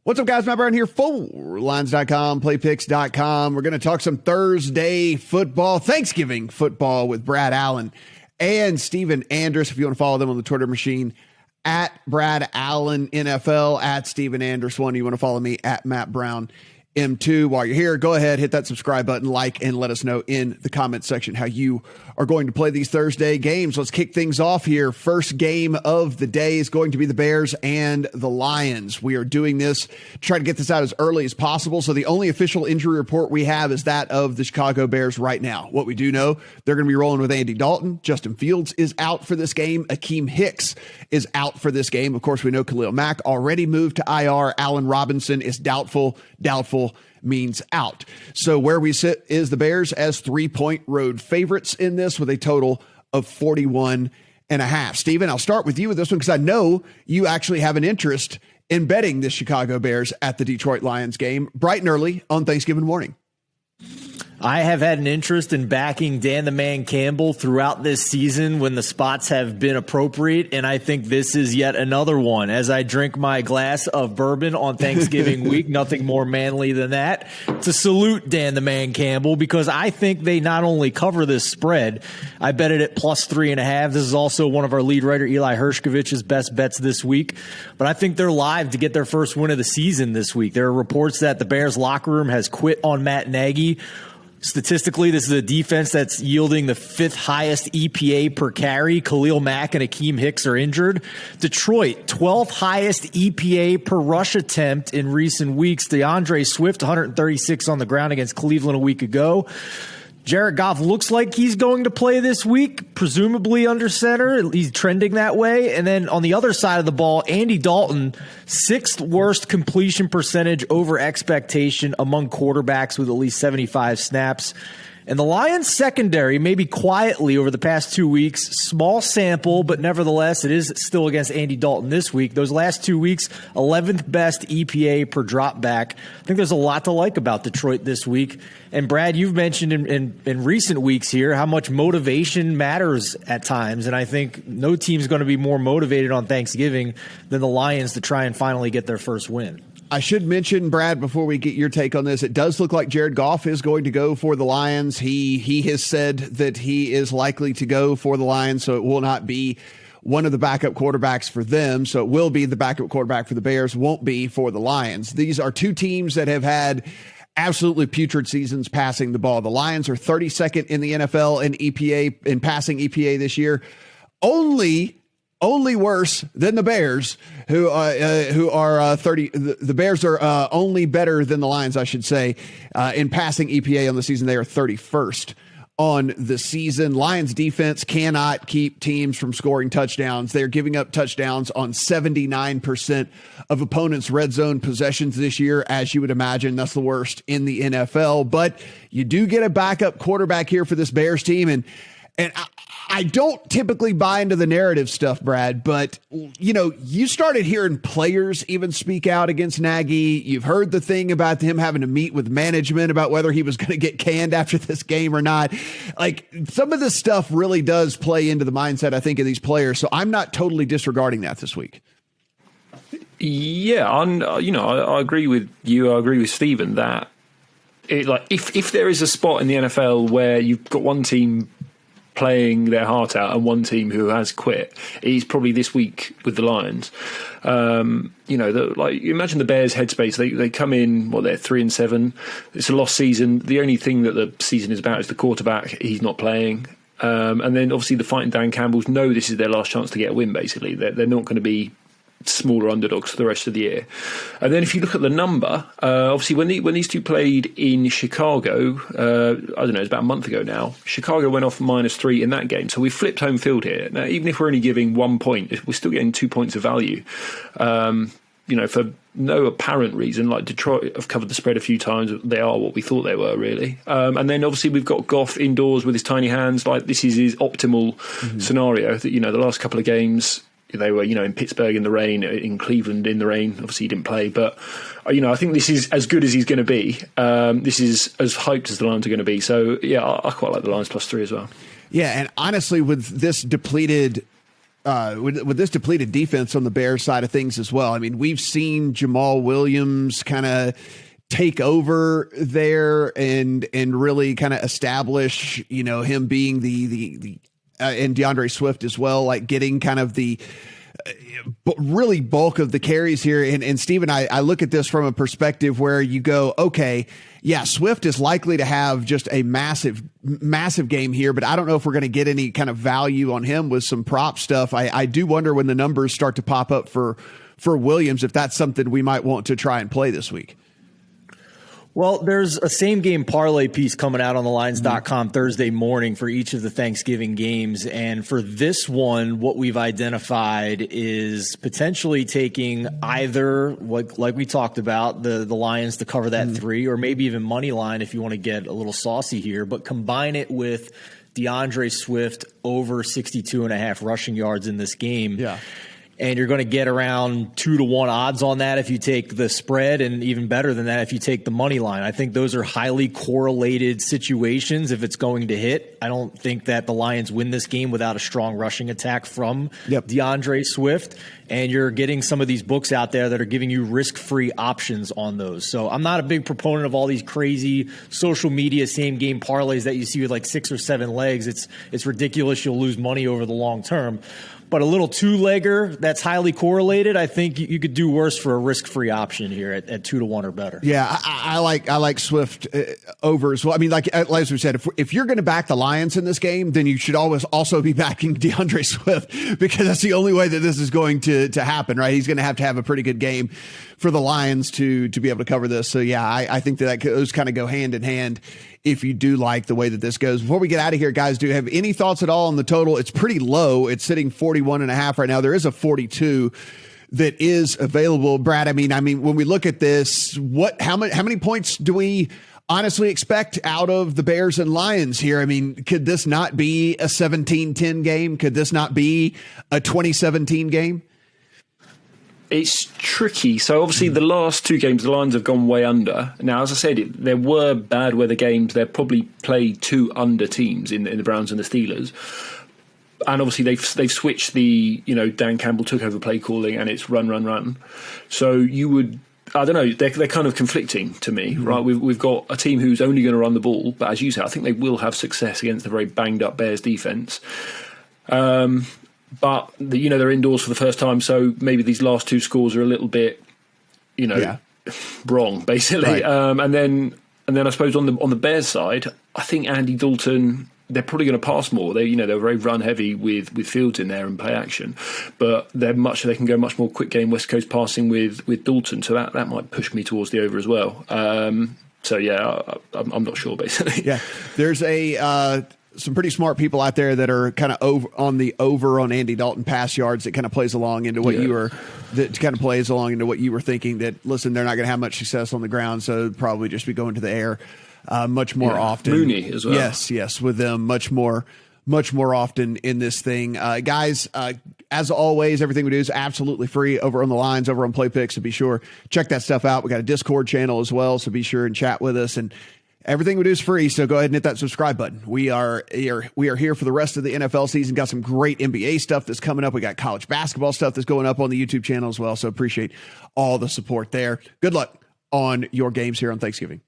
What's up, guys? Matt Brown here for Lines.com, PlayPicks.com. We're going to talk some Thursday football, Thanksgiving football with Brad Allen and Steven Andrus. If you want to follow them on the Twitter machine, at Brad Allen NFL, at Steven Andrus 1. You want to follow me at Matt Brown M2. While you're here, go ahead, hit that subscribe button, like, and let us know in the comment section how you are going to play these Thursday games. Let's kick things off here. First game of the day is going to be the Bears and the Lions. We are doing this to try to get this out as early as possible. So the only official injury report we have is that of the Chicago Bears right now. What we do know, they're going to be rolling with Andy Dalton. Justin Fields is out for this game. Akeem Hicks is out for this game. Of course, we know Khalil Mack already moved to IR. Allen Robinson is doubtful means out. So where we sit is the Bears as 3-point road favorites in this with a total of 41.5. Steven, I'll start with you with this one because I know you actually have an interest in betting the Chicago Bears at the Detroit Lions game bright and early on Thanksgiving morning. I have had an interest in backing Dan the Man Campbell throughout this season when the spots have been appropriate, and I think this is yet another one. As I drink my glass of bourbon on Thanksgiving week, nothing more manly than that, to salute Dan the Man Campbell, because I think they not only cover this spread, I bet it at plus 3.5. This is also one of our lead writer, Eli Hershkovich's best bets this week, but I think they're live to get their first win of the season this week. There are reports that the Bears locker room has quit on Matt Nagy. Statistically, this is a defense that's yielding the 5th highest EPA per carry. Khalil Mack and Akeem Hicks are injured. Detroit, 12th highest EPA per rush attempt in recent weeks. DeAndre Swift, 136 on the ground against Cleveland a week ago. Jared Goff looks like he's going to play this week, presumably under center. He's trending that way. And then on the other side of the ball, Andy Dalton, 6th worst completion percentage over expectation among quarterbacks with at least 75 snaps. And the Lions secondary, maybe quietly over the past 2 weeks, small sample, but nevertheless, it is still against Andy Dalton this week. Those last 2 weeks, 11th best EPA per drop back. I think there's a lot to like about Detroit this week. And Brad, you've mentioned in recent weeks here how much motivation matters at times. And I think no team's going to be more motivated on Thanksgiving than the Lions to try and finally get their first win. I should mention, Brad, before we get your take on this, it does look like Jared Goff is going to go for the Lions. He has said that he is likely to go for the Lions, so it will not be one of the backup quarterbacks for them. So it will be the backup quarterback for the Bears, won't be for the Lions. These are two teams that have had absolutely putrid seasons passing the ball. The Lions are 32nd in the NFL in EPA, in passing EPA this year. Only worse than the Bears, who are 30. The Bears are only better than the Lions, I should say, in passing EPA on the season. They are 31st on the season. Lions defense cannot keep teams from scoring touchdowns. They're giving up touchdowns on 79% of opponents' red zone possessions this year, as you would imagine. That's the worst in the NFL. But you do get a backup quarterback here for this Bears team, and I don't typically buy into the narrative stuff, Brad, but, you know, you started hearing players even speak out against Nagy. You've heard the thing about him having to meet with management about whether he was going to get canned after this game or not. Like, some of this stuff really does play into the mindset, I think, of these players. So I'm not totally disregarding that this week. Yeah, I agree with you. I agree with Steven that if there is a spot in the NFL where you've got one team playing their heart out and one team who has quit, is probably this week with the Lions. You imagine the Bears' headspace. They come in, they're 3-7. It's a lost season. The only thing that the season is about is the quarterback. He's not playing. And then obviously the fighting Dan Campbells know this is their last chance to get a win, basically. They're not going to be smaller underdogs for the rest of the year. And then if you look at the number, obviously when these two played in Chicago, I don't know, it's about a month ago now, Chicago went off -3 in that game. So we flipped home field here. Now, even if we're only giving 1 point, we're still getting 2 points of value. For no apparent reason, like Detroit have covered the spread a few times. They are what we thought they were, really. And then obviously we've got Goff indoors with his tiny hands. Like, this is his optimal scenario. That, the last couple of games, they were, in Pittsburgh in the rain, in Cleveland in the rain. Obviously, he didn't play, but I think this is as good as he's going to be. This is as hyped as the Lions are going to be. So yeah, I quite like the Lions +3 as well. Yeah, and honestly, with this depleted with this depleted defense on the Bears side of things as well. I mean, we've seen Jamal Williams kind of take over there and really kind of establish, him being the and DeAndre Swift as well, like getting kind of the really bulk of the carries here. And Steven, I look at this from a perspective where you go, okay, yeah, Swift is likely to have just a massive game here, but I don't know if we're going to get any kind of value on him with some prop stuff. I do wonder when the numbers start to pop up for Williams, if that's something we might want to try and play this week. Well, there's a same game parlay piece coming out on the lines.com Thursday morning for each of the Thanksgiving games. And for this one, what we've identified is potentially taking either, like we talked about, the Lions to cover that 3, or maybe even money line if you want to get a little saucy here, but combine it with DeAndre Swift over 62.5 rushing yards in this game. Yeah. And you're going to get around 2-1 odds on that if you take the spread, and even better than that if you take the money line. I think those are highly correlated situations if it's going to hit. I don't think that the Lions win this game without a strong rushing attack from DeAndre Swift. And you're getting some of these books out there that are giving you risk-free options on those. So I'm not a big proponent of all these crazy social media same-game parlays that you see with like 6 or 7 legs. It's ridiculous. You'll lose money over the long term. But a little 2-legger that's highly correlated, I think you could do worse for a risk-free option here at 2-1 or better. Yeah, I like Swift over as well. I mean, like as we said, if you're going to back the Lions in this game, then you should always also be backing DeAndre Swift, because that's the only way that this is going to happen, right? He's going to have a pretty good game for the Lions to be able to cover this. So yeah, I think that those kind of go hand in hand if you do like the way that this goes. Before we get out of here, guys, do you have any thoughts at all on the total? It's pretty low. It's sitting 41.5 right now. There is a 42 that is available. Brad, I mean, when we look at this, how many points do we honestly expect out of the Bears and Lions here? I mean, could this not be a 17-10 game? Could this not be a 2017 game? It's tricky. So obviously the last 2 games, the Lions have gone way under. Now, as I said, there were bad weather games. They're probably played 2 under teams in the Browns and the Steelers. And obviously they've switched the, Dan Campbell took over play calling and it's run. So you would, I don't know, they're kind of conflicting to me, right? We've got a team who's only going to run the ball, but as you say, I think they will have success against a very banged up Bears defense. But they're indoors for the first time, so maybe these last 2 scores are a little bit, wrong, basically. Right. And then I suppose on the Bears side, I think Andy Dalton, they're probably going to pass more. They're very run heavy with Fields in there and play action, but they can go much more quick game West Coast passing with Dalton. So that might push me towards the over as well. So yeah, I'm not sure basically. Yeah, there's some pretty smart people out there that are kind of over on Andy Dalton pass yards. That kind of plays along into what you were thinking. That listen, they're not going to have much success on the ground, so probably just be going to the air much more often. Mooney as well. Yes, with them much more often in this thing, guys. As always, everything we do is absolutely free over on the Lines, over on Play Picks. So be sure check that stuff out. We got a Discord channel as well, so be sure and chat with us. And everything we do is free, so go ahead and hit that subscribe button. We are here for the rest of the NFL season. Got some great NBA stuff that's coming up. We got college basketball stuff that's going up on the YouTube channel as well, so appreciate all the support there. Good luck on your games here on Thanksgiving.